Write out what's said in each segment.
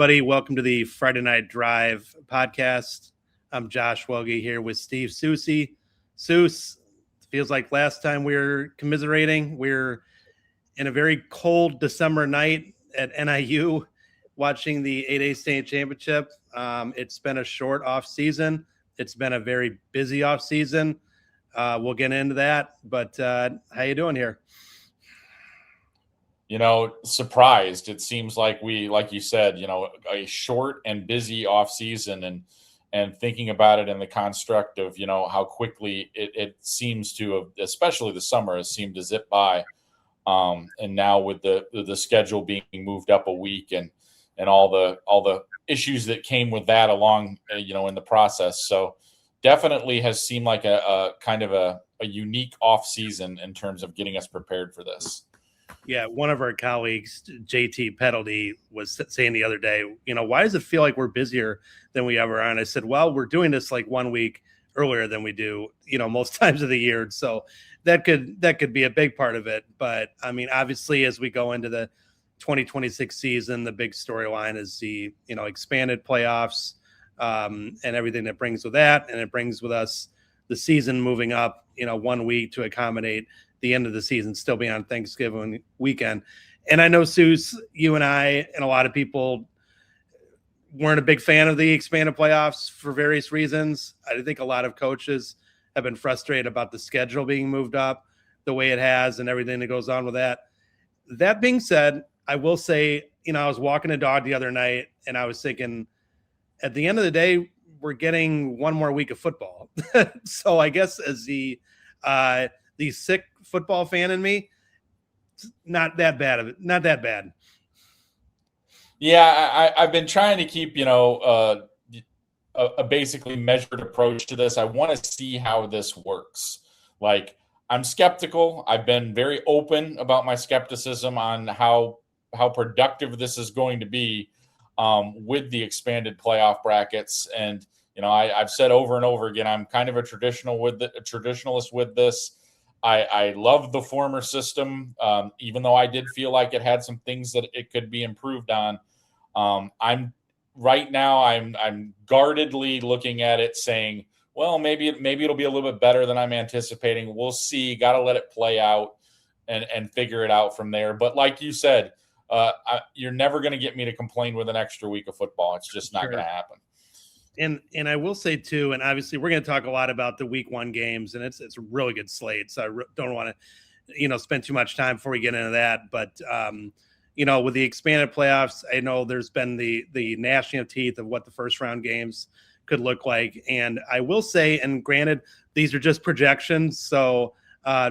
Buddy, welcome to the Friday Night Drive podcast. I'm Josh Welge here with Steve Soucie. Soos, feels like last time we were commiserating. We're in a very cold December night at NIU watching the 8A state championship. It's been a short off season. It's been a very busy off season. We'll get into that, but how you doing here? Surprised. It seems like like you said, a short and busy off season, and thinking about it in the construct of, how quickly it seems to have, especially the summer, has seemed to zip by. And now with the schedule being moved up a week and all the issues that came with that along, in the process. So definitely has seemed like a kind of a unique off season in terms of getting us prepared for this. Yeah, one of our colleagues, JT Peddledy, was saying the other day, why does it feel like we're busier than we ever are? And I said, well, we're doing this like 1 week earlier than we do, most times of the year. So that could be a big part of it. But I mean, obviously, as we go into the 2026 season, the big storyline is the, expanded playoffs and everything that brings with that. And it brings with us the season moving up, 1 week to accommodate the end of the season still being on Thanksgiving weekend. And I know, Soos, you and I and a lot of people weren't a big fan of the expanded playoffs for various reasons. I think a lot of coaches have been frustrated about the schedule being moved up the way it has and everything that goes on with that. That being said, I will say, I was walking a dog the other night and I was thinking, at the end of the day, we're getting one more week of football. So I guess as the sick football fan in me, not that bad. Not that bad. Yeah, I've been trying to keep, a basically measured approach to this. I want to see how this works. Like, I'm skeptical. I've been very open about my skepticism on how productive this is going to be with the expanded playoff brackets. And, I've said over and over again, I'm kind of a traditionalist with this. I love the former system, even though I did feel like it had some things that it could be improved on. I'm guardedly looking at it, saying, well, maybe it'll be a little bit better than I'm anticipating. We'll see. Got to let it play out and figure it out from there. But like you said, you're never going to get me to complain with an extra week of football. It's just not going to happen. And I will say too, and obviously we're going to talk a lot about the week 1 games, and it's a really good slate. So I don't want to, spend too much time before we get into that. But with the expanded playoffs, I know there's been the gnashing of teeth of what the first round games could look like. And I will say, and granted, these are just projections, so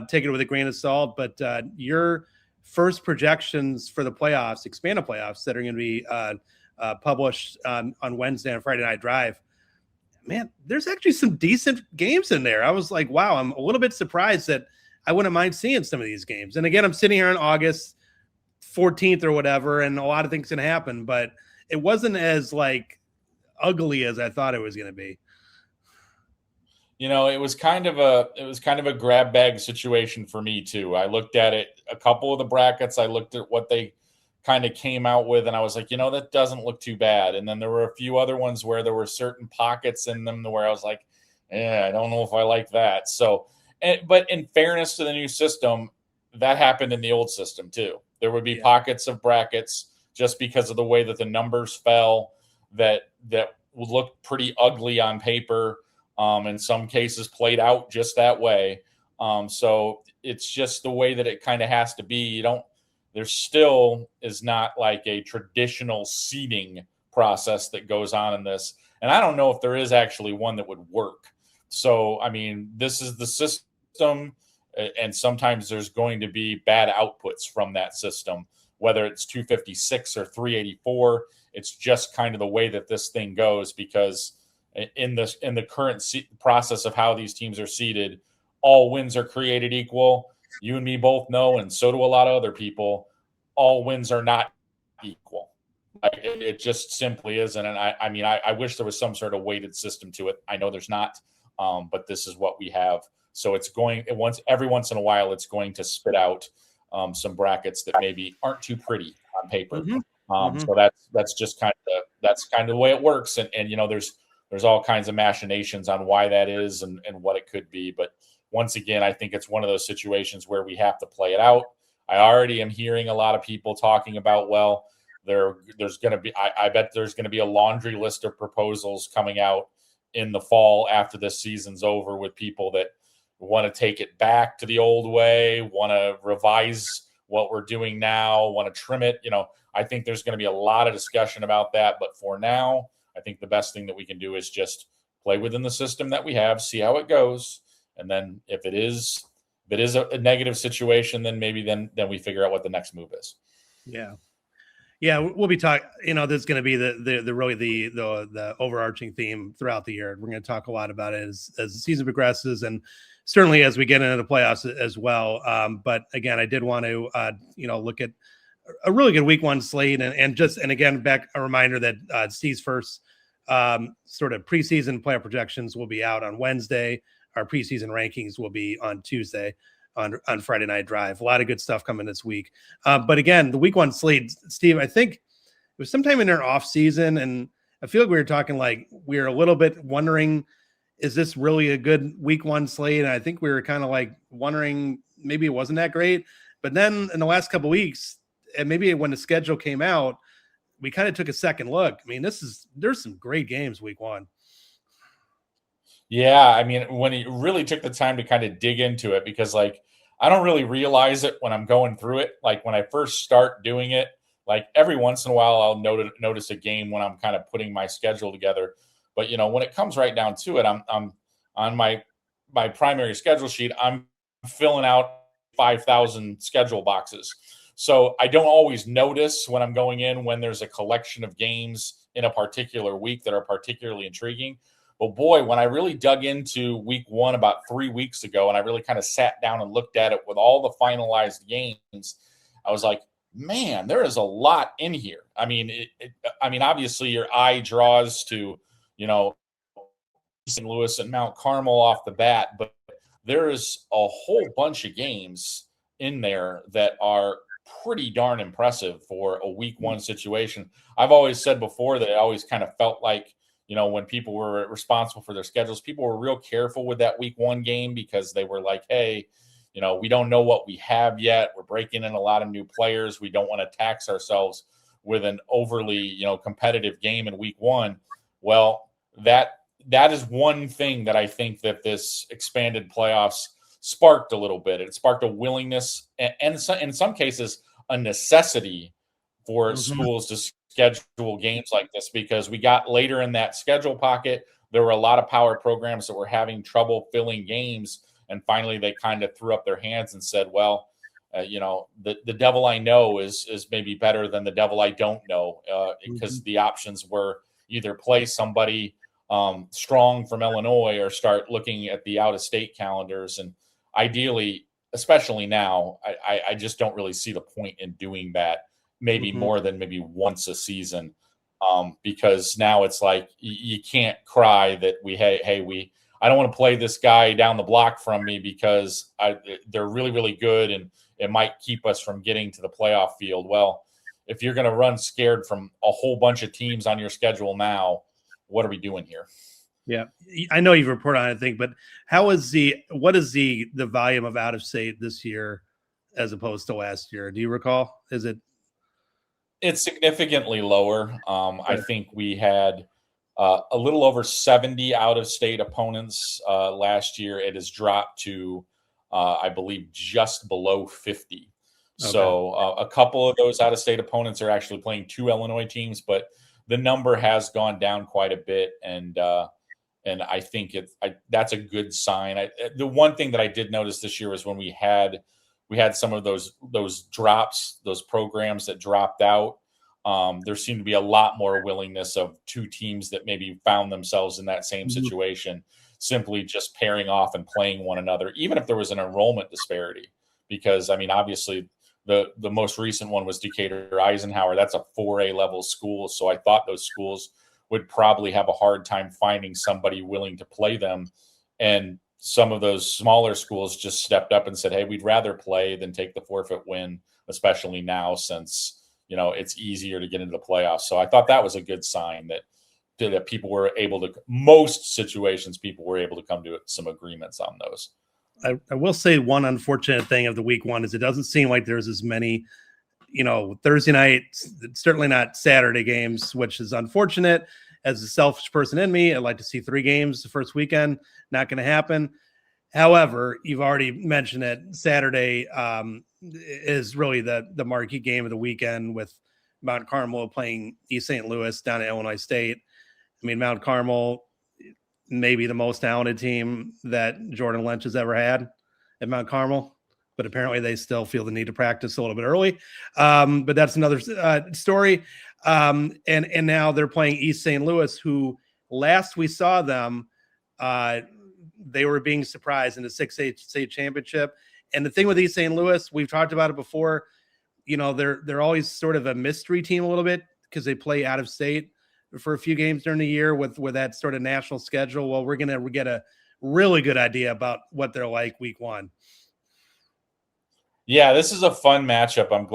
take it with a grain of salt. But your first projections for the playoffs, expanded playoffs that are going to be published on Wednesday on Friday Night Drive, man, there's actually some decent games in there. I was like, wow, I'm a little bit surprised that I wouldn't mind seeing some of these games. And again, I'm sitting here on August 14th or whatever, and a lot of things can happen, but it wasn't as like ugly as I thought it was going to be. It was kind of a grab bag situation for me too. I looked at it, a couple of the brackets. I looked at what they kind of came out with, and I was like, that doesn't look too bad. And then there were a few other ones where there were certain pockets in them where I was like, I don't know if I like that. So, but in fairness to the new system, that happened in the old system too. There would be pockets of brackets just because of the way that the numbers fell that would look pretty ugly on paper. In some cases played out just that way. So it's just the way that it kind of has to be. There still is not like a traditional seeding process that goes on in this. And I don't know if there is actually one that would work. So, I mean, this is the system, and sometimes there's going to be bad outputs from that system, whether it's 256 or 384. It's just kind of the way that this thing goes, because in the current process of how these teams are seeded, all wins are created equal. You and me both know, and so do a lot of other people, all wins are not equal. It just simply isn't. And I wish there was some sort of weighted system to it. I know there's not, but this is what we have. So every once in a while, it's going to spit out some brackets that maybe aren't too pretty on paper. Mm-hmm. So that's just kind of the way it works. And there's all kinds of machinations on why that is and what it could be. But once again, I think it's one of those situations where we have to play it out. I already am hearing a lot of people talking about, well, there's going to be, I bet there's going to be a laundry list of proposals coming out in the fall after this season's over with people that want to take it back to the old way, want to revise what we're doing now, want to trim it. I think there's going to be a lot of discussion about that. But for now, I think the best thing that we can do is just play within the system that we have, see how it goes. And then if it is a negative situation, then maybe then we figure out what the next move is. Yeah, we'll be talking. There's going to be the really the overarching theme throughout the year. We're going to talk a lot about it as the season progresses, and certainly as we get into the playoffs as well. But again, I did want to look at a really good week one slate, and again, back a reminder that Steve's first sort of preseason playoff projections will be out on Wednesday. Our preseason rankings will be on Tuesday. On Friday Night Drive. A lot of good stuff coming this week. But again, the week one slate, Steve, I think it was sometime in our off season, and I feel like we were talking like we were a little bit wondering, is this really a good week one slate? And I think we were kind of like wondering maybe it wasn't that great. But then in the last couple of weeks, and maybe when the schedule came out, we kind of took a second look. I mean, there's some great games week one. Yeah, I mean, when he really took the time to kind of dig into it, because like I don't really realize it when I'm going through it. Like when I first start doing it, like every once in a while I'll notice a game when I'm kind of putting my schedule together. But when it comes right down to it, I'm on my primary schedule sheet. I'm filling out 5,000 schedule boxes. So I don't always notice when I'm going in when there's a collection of games in a particular week that are particularly intriguing. But boy, when I really dug into week one about 3 weeks ago, and I really kind of sat down and looked at it with all the finalized games, I was like, man, there is a lot in here. I mean, obviously your eye draws to, St. Louis and Mount Carmel off the bat, but there is a whole bunch of games in there that are pretty darn impressive for a week one situation. I've always said before that it always kind of felt like, when people were responsible for their schedules, people were real careful with that week one game because they were like, hey, we don't know what we have yet. We're breaking in a lot of new players. We don't want to tax ourselves with an overly, competitive game in week one. Well, that is one thing that I think that this expanded playoffs sparked a little bit. It sparked a willingness and in some cases, a necessity for schools to schedule games like this, because we got later in that schedule pocket, there were a lot of power programs that were having trouble filling games. And finally, they kind of threw up their hands and said, well, the devil I know is maybe better than the devil I don't know, because the options were either play somebody strong from Illinois or start looking at the out-of-state calendars. And ideally, especially now, I just don't really see the point in doing that. Maybe more than maybe once a season, because now it's like you can't cry that I don't want to play this guy down the block from me because they're really, really good and it might keep us from getting to the playoff field. Well, if you're going to run scared from a whole bunch of teams on your schedule now, what are we doing here? Yeah, I know you've reported on it, I think, but what is the volume of out of state this year as opposed to last year? Do you recall? It's significantly lower. I think we had a little over 70 out-of-state opponents last year. It has dropped to, I believe, just below 50. Okay. So a couple of those out-of-state opponents are actually playing 2 Illinois teams, but the number has gone down quite a bit, and I think that's a good sign. The one thing that I did notice this year was when we had some of those drops, those programs that dropped out. There seemed to be a lot more willingness of 2 teams that maybe found themselves in that same situation, simply just pairing off and playing one another, even if there was an enrollment disparity. Because, obviously the most recent one was Decatur Eisenhower. That's a 4A level school. So I thought those schools would probably have a hard time finding somebody willing to play them. And some of those smaller schools just stepped up and said, hey, we'd rather play than take the forfeit win, especially now since, it's easier to get into the playoffs. So I thought that was a good sign that people were able to, most situations, people were able to come to some agreements on those. I will say one unfortunate thing of the week one is it doesn't seem like there's as many, Thursday night, certainly not Saturday games, which is unfortunate. As a selfish person in me, I'd like to see 3 games the first weekend. Not going to happen. However, you've already mentioned it. Saturday is really the marquee game of the weekend with Mount Carmel playing East St. Louis down at Illinois State. I mean, Mount Carmel, maybe the most talented team that Jordan Lynch has ever had at Mount Carmel, but apparently they still feel the need to practice a little bit early. But that's another story. And now they're playing East St. Louis, who last we saw them, they were being surprised in the 6A state championship. And the thing with East St. Louis, we've talked about it before, they're always sort of a mystery team a little bit because they play out of state for a few games during the year with that sort of national schedule. Well, we're going to get a really good idea about what they're like week one. Yeah, this is a fun matchup. I'm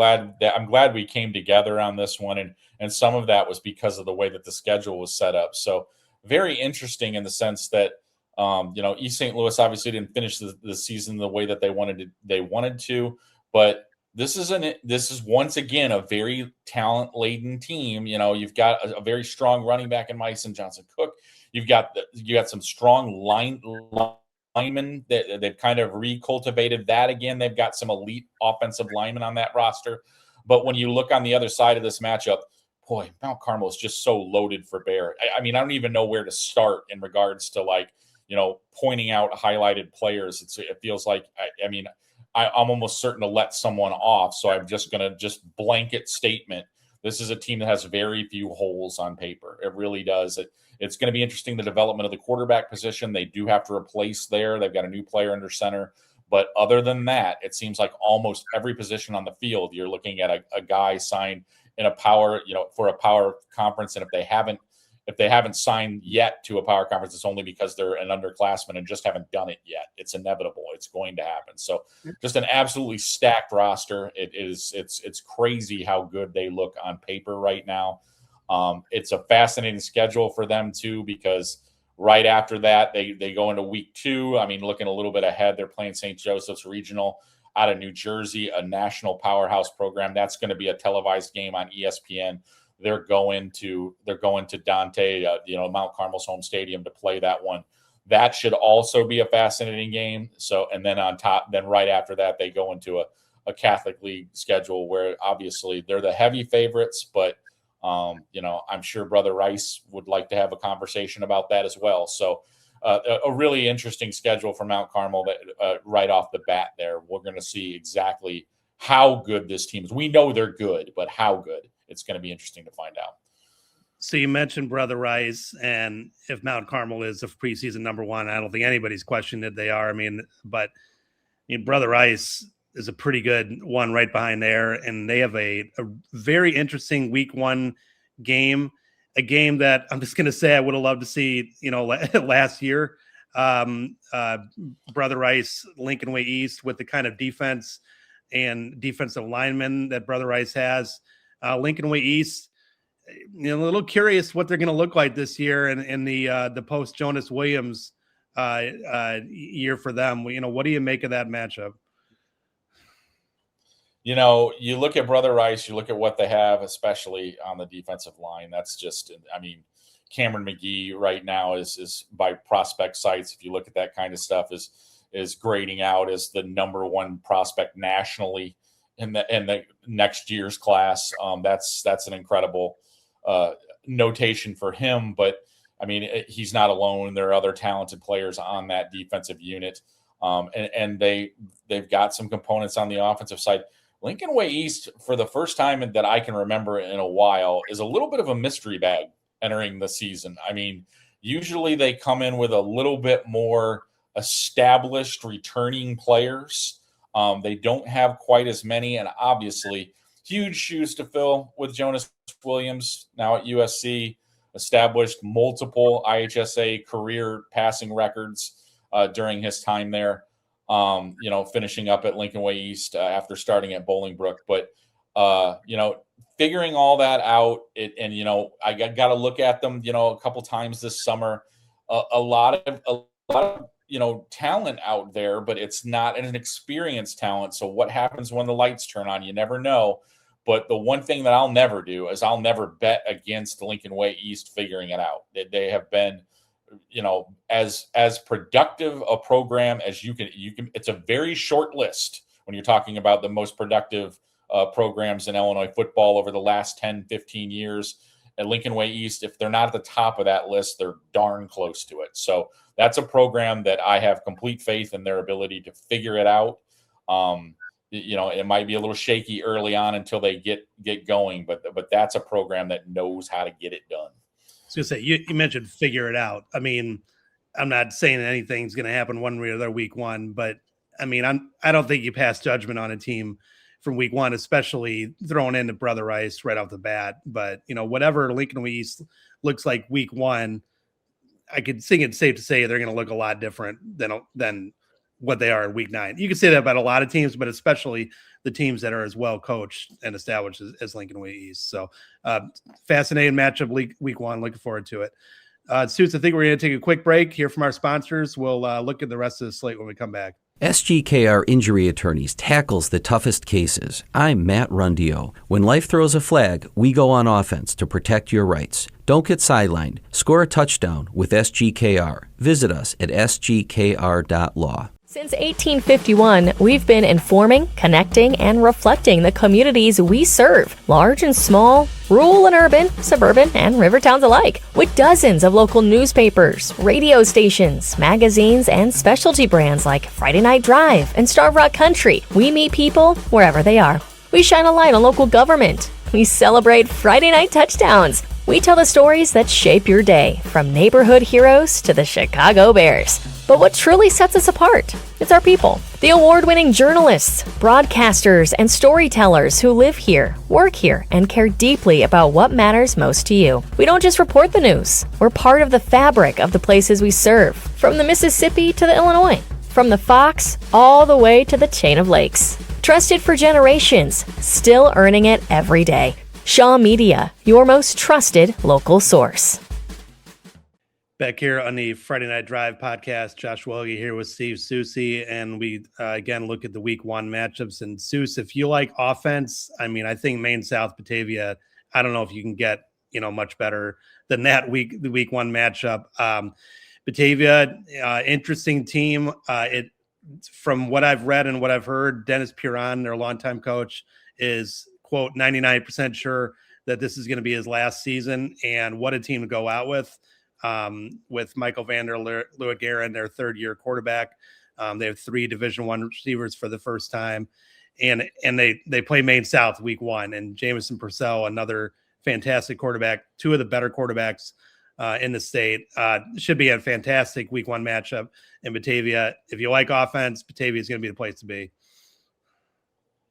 glad we came together on this one, and some of that was because of the way that the schedule was set up. So very interesting in the sense that East St. Louis obviously didn't finish the season the way that they wanted to, but this is once again a very talent-laden team. You've got a very strong running back in Mason Johnson-Cook. You got some strong linemen that they've kind of recultivated that again. They've got some elite offensive linemen on that roster. But when you look on the other side of this matchup, boy, Mount Carmel is just so loaded for bear. I mean, I don't even know where to start in regards to pointing out highlighted players. It feels like, I'm almost certain to let someone off. So I'm just going to blanket statement. This is a team that has very few holes on paper. It really does. It's going to be interesting, the development of the quarterback position. They do have to replace there. They've got a new player under center. But other than that, it seems like almost every position on the field, you're looking at a guy signed in a power, for a power conference. And if they haven't signed yet to a power conference, it's only because they're an underclassman and just haven't done it yet. It's inevitable. It's going to happen. So just an absolutely stacked roster. It's crazy how good they look on paper right now. It's a fascinating schedule for them too, because right after that, they go into week 2. I mean, looking a little bit ahead, they're playing St. Joseph's Regional out of New Jersey, a national powerhouse program. That's going to be a televised game on ESPN. They're going to Dante, Mount Carmel's home stadium to play that one. That should also be a fascinating game. So, and then right after that, they go into a Catholic League schedule where obviously they're the heavy favorites, but I'm sure Brother Rice would like to have a conversation about that as well. So a really interesting schedule for Mount Carmel that right off the bat there, we're going to see exactly how good this team is. We know they're good, but how good, it's going to be interesting to find out. So you mentioned Brother Rice, and if Mount Carmel is a preseason number 1, I don't think anybody's questioned that they are. But Brother Rice is a pretty good one right behind there, and they have a very interesting week 1 game, a game that I'm just going to say I would have loved to see, last year. Brother Rice, Lincoln Way East, with the kind of defense and defensive linemen that Brother Rice has. Lincoln Way East, a little curious what they're going to look like this year in the post Jonas Williams year for them. What do you make of that matchup? You look at Brother Rice, you look at what they have, especially on the defensive line. That's just, Cameron McGee right now is by prospect sites. If you look at that kind of stuff, is grading out as the number 1 prospect nationally in the next year's class. That's an incredible notation for him, but he's not alone. There are other talented players on that defensive unit. And they've got some components on the offensive side. Lincoln Way East, for the first time that I can remember in a while, is a little bit of a mystery bag entering the season. Usually they come in with a little bit more established returning players. They don't have quite as many, and obviously huge shoes to fill with Jonas Williams now at USC, established multiple IHSA career passing records during his time there, finishing up at Lincoln Way East after starting at Bolingbrook. But, figuring all that out, and I got to look at them, a couple times this summer. A lot of talent out there, but it's not an experienced talent. So what happens when the lights turn on? You never know. But the one thing that I'll never do is I'll never bet against Lincoln Way East figuring it out. They have been, as productive a program as you can. It's a very short list when you're talking about the most productive programs in Illinois football over the last 10, 15 years. At Lincoln Way East, if they're not at the top of that list, they're darn close to it. So that's a program that I have complete faith in their ability to figure it out. It might be a little shaky early on until they get going, but that's a program that knows how to get it done. I was going to say, you mentioned figure it out. I mean, I'm not saying anything's going to happen one way or the other week one, but I mean, I don't think you pass judgment on a team from week one, especially throwing in the Brother Rice right off the bat. But, whatever Lincoln Way East looks like week one, I could think it's safe to say they're going to look a lot different than what they are in week 9. You can say that about a lot of teams, but especially the teams that are as well coached and established as Lincoln Way East. So fascinating matchup week 1. Looking forward to it. Suits, I think we're going to take a quick break, hear from our sponsors. We'll look at the rest of the slate when we come back. SGKR Injury Attorneys tackles the toughest cases. I'm Matt Rundio. When life throws a flag, we go on offense to protect your rights. Don't get sidelined. Score a touchdown with SGKR. Visit us at sgkr.law. Since 1851, we've been informing, connecting, and reflecting the communities we serve, large and small, rural and urban, suburban, and river towns alike, with dozens of local newspapers, radio stations, magazines, and specialty brands like Friday Night Drive and Starve Rock Country. We meet people wherever they are. We shine a light on local government. We celebrate Friday night touchdowns. We tell the stories that shape your day, from neighborhood heroes to the Chicago Bears. But what truly sets us apart? It's our people. The award-winning journalists, broadcasters, and storytellers who live here, work here, and care deeply about what matters most to you. We don't just report the news. We're part of the fabric of the places we serve, from the Mississippi to the Illinois, from the Fox all the way to the chain of lakes. Trusted for generations, still earning it every day. Shaw Media, your most trusted local source. Back here on the Friday Night Drive podcast, Josh Welge here with Steve Soucie, and we again look at the week 1 matchups. And Souce, if you like offense, I mean, I think Maine South Batavia, I don't know if you can get much better than that the week 1 matchup. Batavia, interesting team. From what I've read and what I've heard, Dennis Puron, their longtime coach, is quote 99% sure that this is going to be his last season. And what a team to go out with Michael Vander Leeuwen, their third-year quarterback. They have 3 Division I receivers for the first time, and they play Maine South week 1. And Jamison Purcell, another fantastic quarterback, 2 of the better quarterbacks in the state. Should be a fantastic week 1 matchup in Batavia. If you like offense, Batavia is going to be the place to be.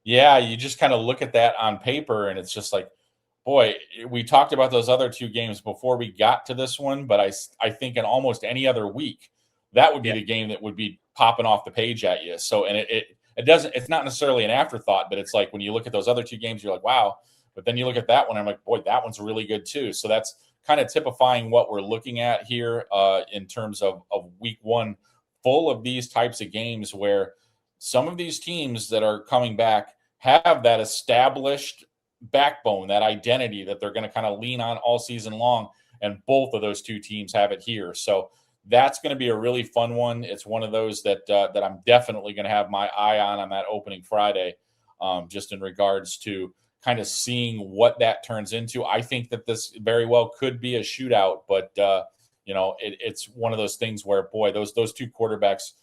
Yeah, you just kind of look at that on paper, and it's just like, boy, we talked about those other 2 games before we got to this one, but I think in almost any other week, that would be the game that would be popping off the page at you. So, and it's not necessarily an afterthought, but it's like when you look at those other 2 games, you're like, wow. But then you look at that one, I'm like, boy, that one's really good too. So that's kind of typifying what we're looking at here in terms of week 1, full of these types of games where some of these teams that are coming back have that established backbone, that identity that they're going to kind of lean on all season long. And both of those 2 teams have it here. So that's going to be a really fun one. It's one of those that I'm definitely going to have my eye on that opening Friday, just in regards to kind of seeing what that turns into. I think that this very well could be a shootout, but it's one of those things where, boy, those 2 quarterbacks,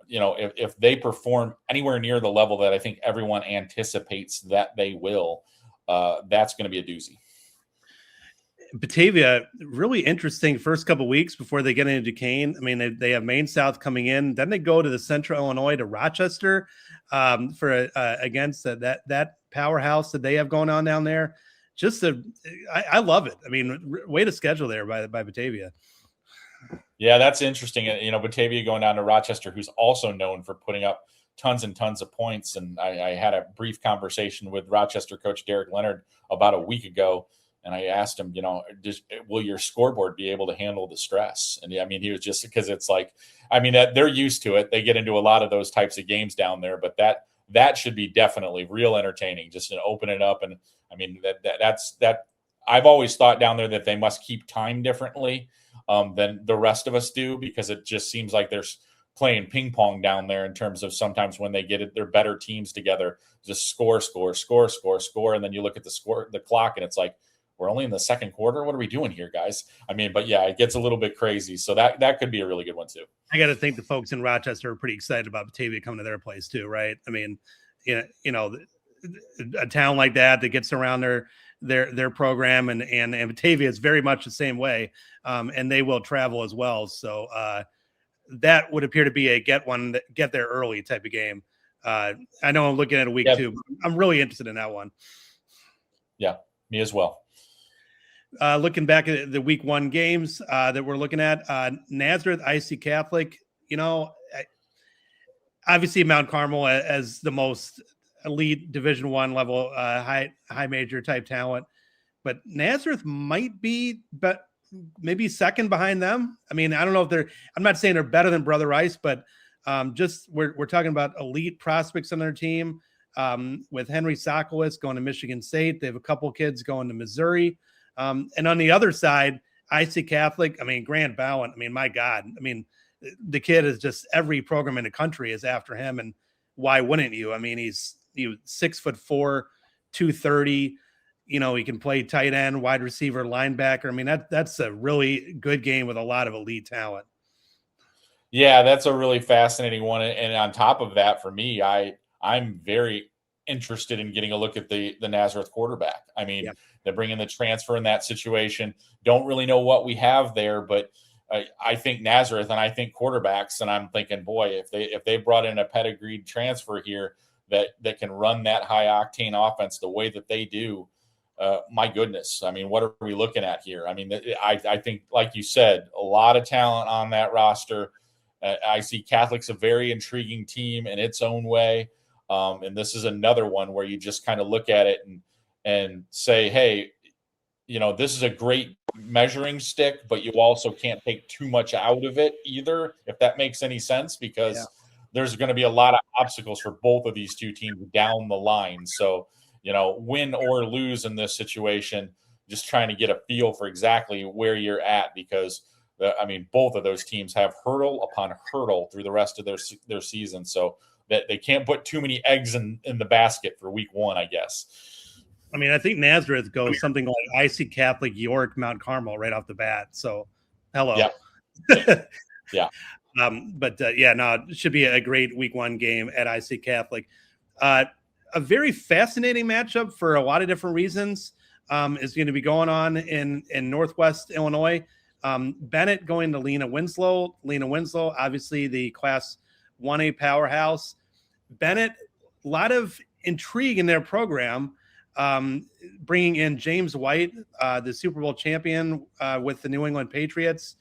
if they perform anywhere near the level that I think everyone anticipates that they will, that's going to be a doozy. Batavia, really interesting first couple of weeks before they get into Duquesne. I mean, they have Maine South coming in, then they go to the Central Illinois to Rochester for against that powerhouse that they have going on down there. I love it. I mean, way to schedule there by Batavia. Yeah, that's interesting. Batavia going down to Rochester, who's also known for putting up tons and tons of points. And I had a brief conversation with Rochester coach Derek Leonard about a week ago. And I asked him, will your scoreboard be able to handle the stress? And I mean, he was just, because it's like, I mean, they're used to it. They get into a lot of those types of games down there, but that should be definitely real entertaining, just to open it up. And I mean, that's I've always thought down there that they must keep time differently than the rest of us do, because it just seems like they're playing ping pong down there in terms of sometimes when they get it, they're better teams together, just score. And then you look at the clock, and it's like, we're only in the second quarter. What are we doing here, guys? I mean, but yeah, it gets a little bit crazy. So that could be a really good one too. I got to think the folks in Rochester are pretty excited about Batavia coming to their place too, right? I mean, a town like that gets around their program, and Batavia is very much the same way, and they will travel as well. So that would appear to be a get there early type of game. I know I'm looking at a week 2. I'm really interested in that one. Yeah, me as well. Looking back at the week 1 games that we're looking at, Nazareth, IC Catholic, obviously Mount Carmel as the most elite Division I level, high major type talent, but Nazareth might be, but maybe second behind them. I mean, I don't know if I'm not saying they're better than Brother Rice, but just we're talking about elite prospects on their team. With Henry Sokolowitz going to Michigan State, they have a couple kids going to Missouri. And on the other side, IC Catholic, I mean, Grant Bowen, I mean, my God, I mean, the kid is just, every program in the country is after him. And why wouldn't you? I mean, he's 6'4", 230, he can play tight end, wide receiver, linebacker. I mean, that's a really good game with a lot of elite talent. Yeah, that's a really fascinating one. And on top of that, for me, I'm very interested in getting a look at the Nazareth quarterback. I mean, They're bringing the transfer in that situation. Don't really know what we have there, but I think Nazareth and I think quarterbacks, and I'm thinking, boy, if they brought in a pedigreed transfer here that can run that high octane offense the way that they do, my goodness. I mean, what are we looking at here? I mean, I think, like you said, a lot of talent on that roster. I see Catholic's a very intriguing team in its own way. And this is another one where you just kind of look at it and say, hey, this is a great measuring stick, but you also can't take too much out of it either, if that makes any sense, because there's going to be a lot of obstacles for both of these two teams down the line. So, win or lose in this situation, just trying to get a feel for exactly where you're at, because both of those teams have hurdle upon hurdle through the rest of their season. So that they can't put too many eggs in the basket for week 1, I guess. I mean, I think Nazareth goes something like IC Catholic, York, Mount Carmel right off the bat. So, hello. Yeah. Yeah. It should be a great week 1 game at IC Catholic. A very fascinating matchup for a lot of different reasons is going to be going on in Northwest Illinois. Bennett going to Lena Winslow. Lena Winslow, obviously the Class 1A powerhouse. Bennett, a lot of intrigue in their program. Bringing in James White, the Super Bowl champion with the New England Patriots.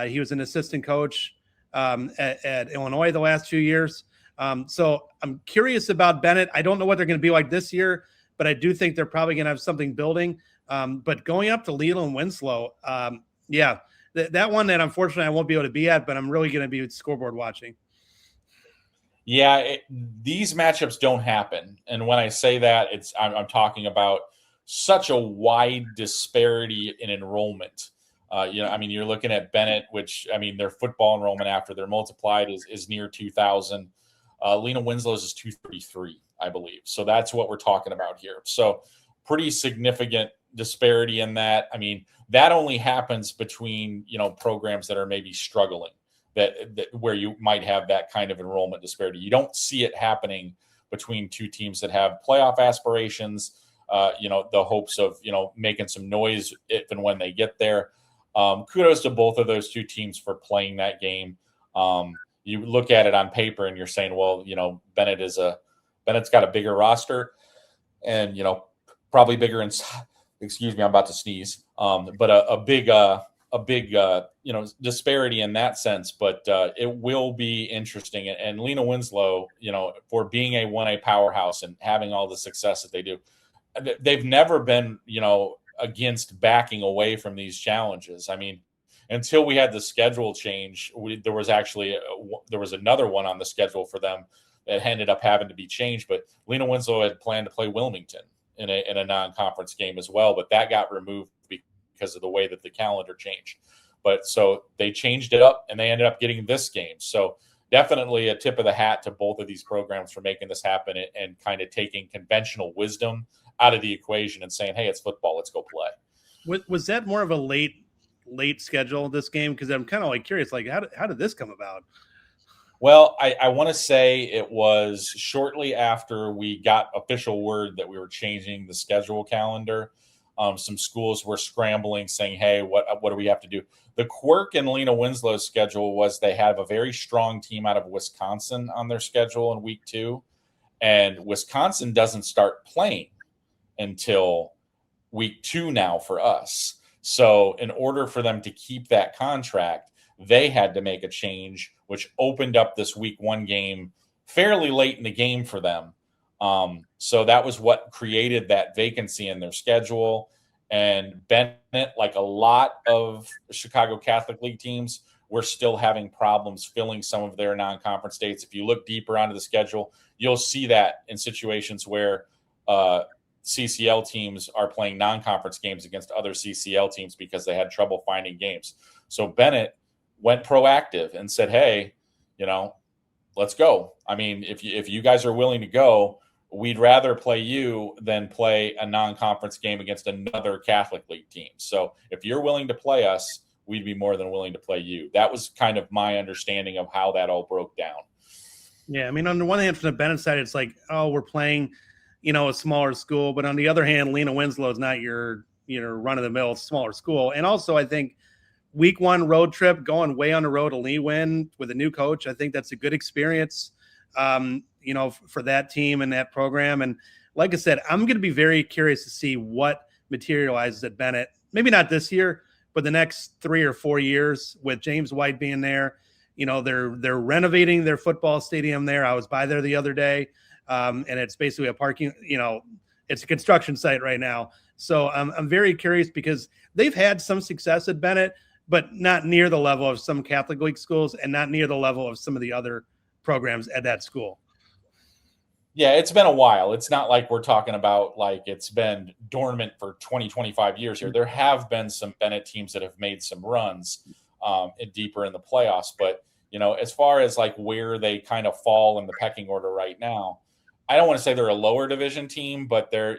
He was an assistant coach at Illinois the last few years. So I'm curious about Bennett. I don't know what they're going to be like this year, but I do think they're probably going to have something building. But going up to Leland Winslow, that one that unfortunately I won't be able to be at, but I'm really going to be scoreboard watching. Yeah, these matchups don't happen. And when I say that, I'm talking about such a wide disparity in enrollment. You're looking at Bennett, which, their football enrollment after they're multiplied is near 2,000. Lena Winslow's is 233, I believe. So that's what we're talking about here. So pretty significant disparity in that. I mean, that only happens between, programs that are maybe struggling. That where you might have that kind of enrollment disparity. You don't see it happening between two teams that have playoff aspirations, the hopes of, making some noise if and when they get there. Kudos to both of those two teams for playing that game. You look at it on paper and you're saying, well, Bennett's got a bigger roster and, probably bigger in, excuse me, I'm about to sneeze. But a a big disparity in that sense, but it will be interesting. And Lena Winslow, for being a 1A powerhouse and having all the success that they do, they've never been against backing away from these challenges. I mean, until we had the schedule change, there was another one on the schedule for them that ended up having to be changed. But Lena Winslow had planned to play Wilmington in a non-conference game as well, but that got removed because of the way that the calendar changed. But so they changed it up and they ended up getting this game. So definitely a tip of the hat to both of these programs for making this happen and kind of taking conventional wisdom out of the equation and saying, hey, it's football, let's go play. Was that more of a late schedule, this game? Because I'm kind of curious, how did this come about? Well, I want to say it was shortly after we got official word that we were changing the schedule calendar. Some schools were scrambling, saying, hey, what do we have to do? The quirk in Lena Winslow's schedule was they have a very strong team out of Wisconsin on their schedule in week 2. And Wisconsin doesn't start playing until week 2 now for us. So in order for them to keep that contract, they had to make a change, which opened up this week 1 game fairly late in the game for them. So that was what created that vacancy in their schedule. And Bennett, like a lot of Chicago Catholic League teams, were still having problems filling some of their non-conference dates. If you look deeper onto the schedule, you'll see that in situations where CCL teams are playing non-conference games against other CCL teams because they had trouble finding games. So Bennett went proactive and said, hey, let's go. I mean, if you guys are willing to go, we'd rather play you than play a non-conference game against another Catholic League team. So if you're willing to play us, we'd be more than willing to play you. That was kind of my understanding of how that all broke down. Yeah, I mean, on the one hand, from the Bennett side, it's like, oh, we're playing, a smaller school. But on the other hand, Lena Winslow is not your, run-of-the-mill smaller school. And also, I think week 1 road trip, going way on the road to Leewin with a new coach, I think that's a good experience, for that team and that program. And like I said, I'm going to be very curious to see what materializes at Bennett. Maybe not this year, but the next 3 or 4 years with James White being there. They're renovating their football stadium there. I was by there the other day, and it's basically a parking, it's a construction site right now. So I'm very curious because they've had some success at Bennett, but not near the level of some Catholic League schools and not near the level of some of the other programs at that school. Yeah, it's been a while. It's not like we're talking about like it's been dormant for 20, 25 years here. There have been some Bennett teams that have made some runs deeper in the playoffs. But, as far as like where they kind of fall in the pecking order right now, I don't want to say they're a lower division team, but they're,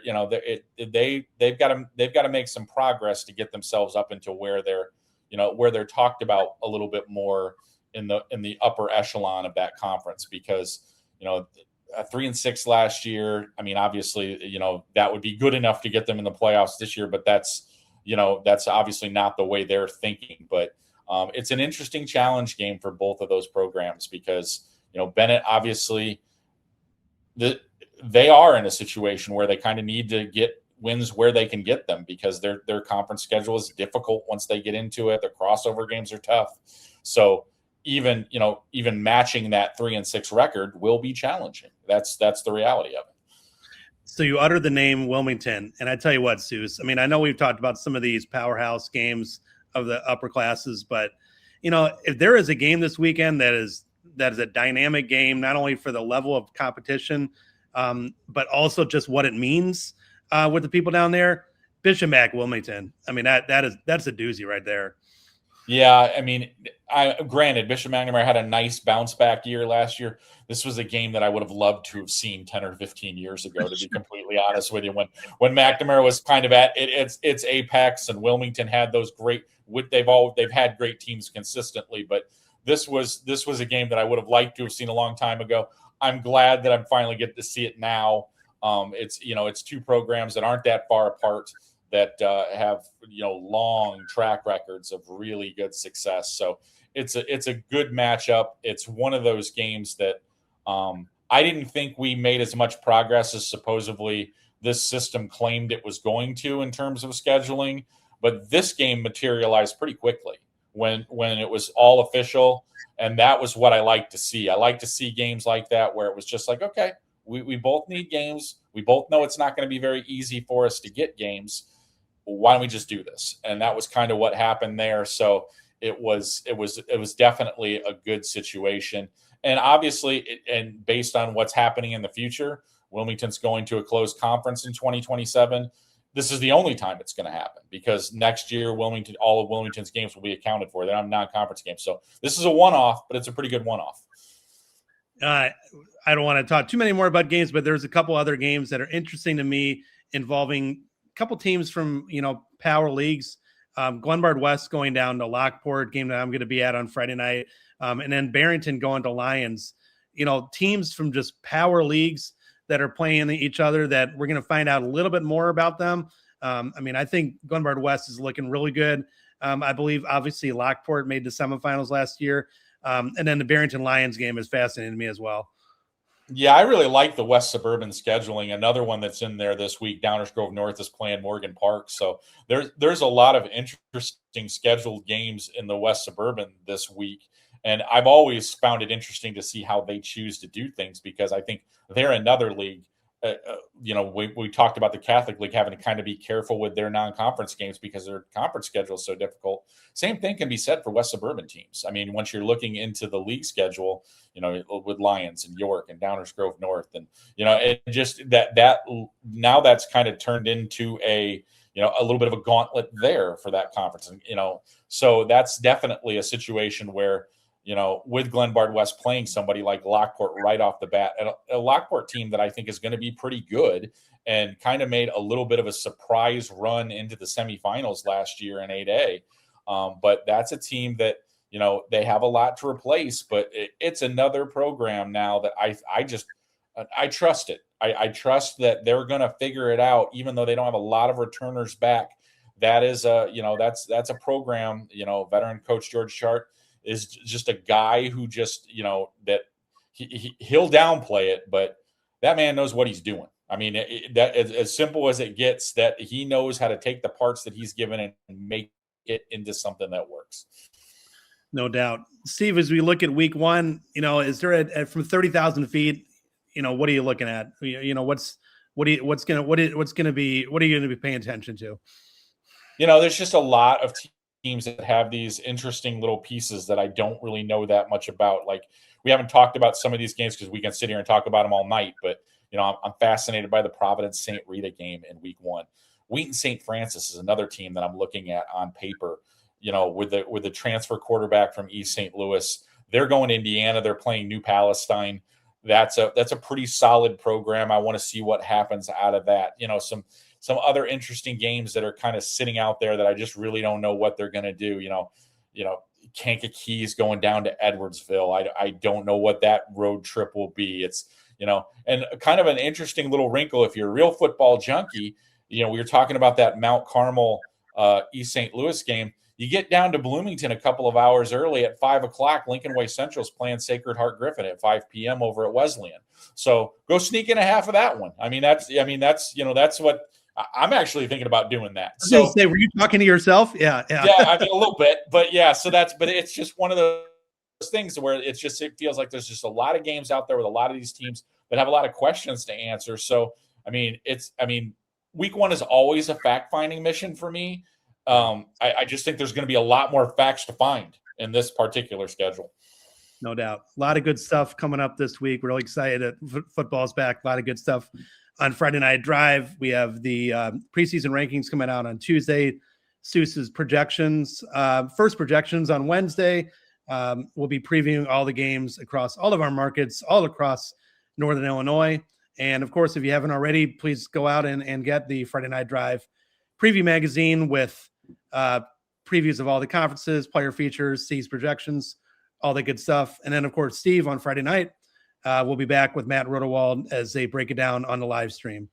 they've got to make some progress to get themselves up into where they're talked about a little bit more in the upper echelon of that conference because, 3-6 last year. I mean, obviously, that would be good enough to get them in the playoffs this year, but that's obviously not the way they're thinking. But it's an interesting challenge game for both of those programs because, Bennett, obviously, they are in a situation where they kind of need to get wins where they can get them because their conference schedule is difficult once they get into it. Their crossover games are tough. So even matching that 3-6 record will be challenging. That's the reality of it. So you uttered the name Wilmington, and I tell you what, Soucie, I mean, I know we've talked about some of these powerhouse games of the upper classes, but if there is a game this weekend that is a dynamic game, not only for the level of competition, but also just what it means with the people down there, Bishop Mac Wilmington. I mean, that's a doozy right there. Yeah, I mean, granted, Bishop McNamara had a nice bounce back year last year. This was a game that I would have loved to have seen 10 or 15 years ago, to be completely honest with you. When McNamara was kind of at its apex, and Wilmington had those great. They've had great teams consistently, but this was a game that I would have liked to have seen a long time ago. I'm glad that I'm finally getting to see it now. It's two programs that aren't that far apart, that have long track records of really good success. So it's a good matchup. It's one of those games that I didn't think we made as much progress as supposedly this system claimed it was going to in terms of scheduling. But this game materialized pretty quickly when it was all official, and that was what I like to see. I like to see games like that where it was just like, okay, we both need games. We both know it's not going to be very easy for us to get games. Why don't we just do this? And that was kind of what happened there. So it was definitely a good situation. And obviously, and based on what's happening in the future, Wilmington's going to a closed conference in 2027. This is the only time it's going to happen, because next year all of Wilmington's games will be accounted for. They're not non-conference games. So this is a one-off, but it's a pretty good one-off. I don't want to talk too many more about games, but there's a couple other games that are interesting to me involving a couple teams from, power leagues. Glenbard West going down to Lockport, game that I'm going to be at on Friday night. And then Barrington going to Lions. Teams from just power leagues that are playing each other that we're going to find out a little bit more about them. I think Glenbard West is looking really good. I believe, obviously, Lockport made the semifinals last year. And then the Barrington Lions game is fascinating to me as well. Yeah, I really like the West Suburban scheduling. Another one that's in there this week, Downers Grove North is playing Morgan Park. So there's a lot of interesting scheduled games in the West Suburban this week. And I've always found it interesting to see how they choose to do things, because I think they're another league. We talked about the Catholic League having to kind of be careful with their non-conference games because their conference schedule is so difficult. Same thing can be said for West Suburban teams. Once you're looking into the league schedule, with Lions and York and Downers Grove North, and it just that now that's kind of turned into a little bit of a gauntlet there for that conference, and so that's definitely a situation where, with Glenbard West playing somebody like Lockport right off the bat, and a Lockport team that I think is going to be pretty good and kind of made a little bit of a surprise run into the semifinals last year in 8A. But that's a team that, they have a lot to replace, but it's another program now that I trust it. I trust that they're going to figure it out, even though they don't have a lot of returners back. That is that's a program, veteran coach George Chart is just a guy who just, that he'll downplay it, but that man knows what he's doing. That as simple as it gets, that he knows how to take the parts that he's given and make it into something that works. No doubt. Steve, as we look at week one, is there from 30,000 feet, what are you looking at? What are you going to be paying attention to? There's just a lot of teams that have these interesting little pieces that I don't really know that much about. Like, we haven't talked about some of these games because we can sit here and talk about them all night, but I'm fascinated by the Providence St. Rita game in week one. Wheaton St. Francis is another team that I'm looking at on paper, with the transfer quarterback from East St. Louis. They're going to Indiana. They're playing New Palestine. That's a pretty solid program. I want to see what happens out of that. Some other interesting games that are kind of sitting out there that I just really don't know what they're going to do. Kankakee going down to Edwardsville. I don't know what that road trip will be. It's, and kind of an interesting little wrinkle. If you're a real football junkie, we were talking about that Mount Carmel East St. Louis game. You get down to Bloomington a couple of hours early at 5:00. Lincoln Way Central's playing Sacred Heart Griffin at 5 p.m. over at Wesleyan. So go sneak in a half of that one. That's what I'm actually thinking about doing that. So were you talking to yourself? Yeah. A little bit, but yeah. But it's just one of those things where it feels like there's just a lot of games out there with a lot of these teams that have a lot of questions to answer. So, week one is always a fact-finding mission for me. I just think there's going to be a lot more facts to find in this particular schedule. No doubt. A lot of good stuff coming up this week. We're really excited that football's back. A lot of good stuff on Friday Night Drive. We have the preseason rankings coming out on Tuesday. Souce's projections, first projections on Wednesday. We'll be previewing all the games across all of our markets, all across Northern Illinois. And of course, if you haven't already, please go out and get the Friday Night Drive preview magazine with previews of all the conferences, player features, C's projections, all the good stuff. And then, of course, Steve on Friday night, we'll be back with Matt Rodewald as they break it down on the live stream.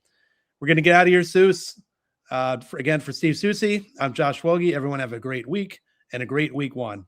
We're going to get out of here, Souce. For Steve Soucie, I'm Josh Welge. Everyone have a great week and a great week one.